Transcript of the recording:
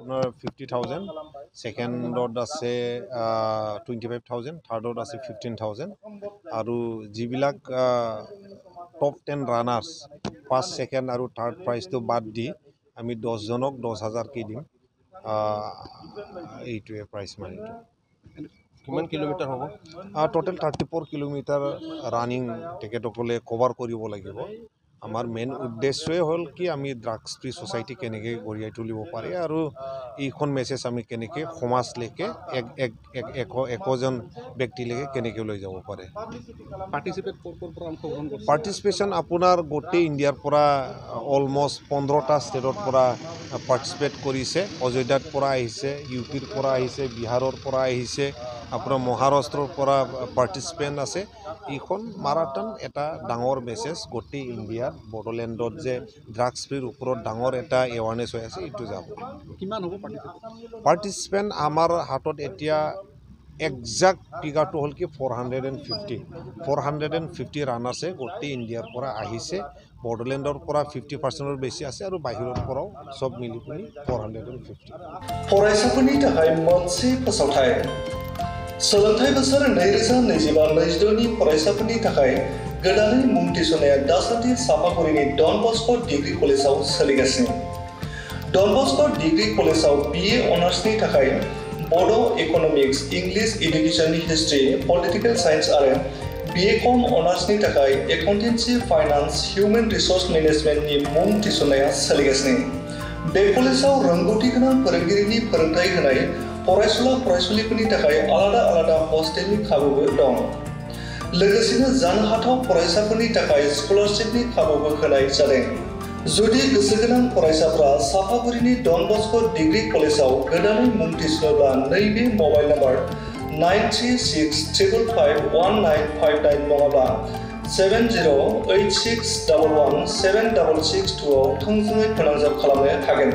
আপোনাৰ 50,000 সেকেন্ডত আছে 25,000 থাৰ্ডত আছে 15,000 আৰু যিবিলাক টপ 10 ৰানাৰ্ছ ফাৰ্ষ্ট সেকেন্ড আৰু থাৰ্ড প্ৰাইজটো বাদ দি আমি 10 জনক 10,000 কে দিম এইটোৱে প্ৰাইজ মানিটো কিমান কিলোমিটাৰ হ'ব টোটেল 34 কিলোমিটাৰ ৰানিং তেখেতসকলে কভাৰ কৰিব লাগিব আমাৰ মেইন উদ্দেশ্যই হ'ল কি আমি ড্ৰাগছ ফ্ৰী সোসাইটি কেনেকৈ গঢ়িয়াই তুলিব পাৰে আৰু এইখন মেছেজ আমি কেনেকৈ সমাজলৈকে একজন ব্যক্তিলৈকে কেনেকৈ লৈ যাব পাৰে পাৰ্টিচিপেশ্যন আপোনাৰ গোটেই ইণ্ডিয়াৰ পৰা অলমষ্ট 15টা ষ্টেটৰ পৰা পাৰ্টিচিপেট কৰিছে অযোধ্যাৰ পৰা আহিছে ইউপিৰ পৰা আহিছে বিহাৰৰ পৰা আহিছে আপোনাৰ মহাৰাষ্ট্ৰৰ পৰা পাৰ্টিচিপেণ্ট আছে এইখন মাৰাথন এটা ডাঙৰ মেছেজ গোটেই ইণ্ডিয়াত বড়োলেণ্ডত যে ড্ৰাগছ ফ্ৰীৰ ওপৰত ডাঙৰ এটা এৱাৰনেছ হৈ আছে এইটো যাব কিমান হ'ব পাৰ্টিচিপেণ্ট আমাৰ হাতত এতিয়া একজাক্ট ফিগাৰটো হ'ল কি 450 ৰানাৰ্ছে গোটেই ইণ্ডিয়াৰ পৰা আহিছে বড়োলেণ্ডৰ পৰা 50%ৰ বেছি আছে আৰু বাহিৰৰ পৰাও সব মিলি পিনি 450 फरायसाफोरनि थाखाय मोनसे फोसावथाय सोलोंथाइ बोसोर 2025-26 नि फरायसाफोरनि थाखाय गोदानै मुं थिसननाया दासान्दि सापागुरिनि डन बस्क' डिग्री कलेजाव सोलिगासिनो डन बस्क' डिग्री कलेजाव BA अनार्सनि थाखाय बड' इक'नमिक्स इंलिश एडुकेशननि हिस्ट्री पलिटिकल साइन्स आरो BA.Com अनार्सनि थाखाय एकाउन्टेन्सि फाइनान्स हिउमेन रिसोर्स मेनेजमेन्टनि मुं थिसननाया सोलिगासिनो बे कलेजाव रोंगौथि गोनां फोरोंगिरिनि फोरोंथाय होनाय फरायसुला फरायसुलिफोरनि थाखाय आलादा आलादा हस्टेलनि खाबुबो दं लोगोसेनो जानो हाथाव फरायसाफोरनि थाखाय स्कलारशिपनि खाबुबो होनाय जादों जुदि गोसोगोनां फरायसाफ्रा सापागुरिनि डन बस्क' डिग्री कलेजाव गोदानै मुं थिसनोब्ला नैबे मबाइल नाम्बार 9365551959 नङाब्ला 7086117662 आव थोंजोङै फोनांजाब खालामनो हागोन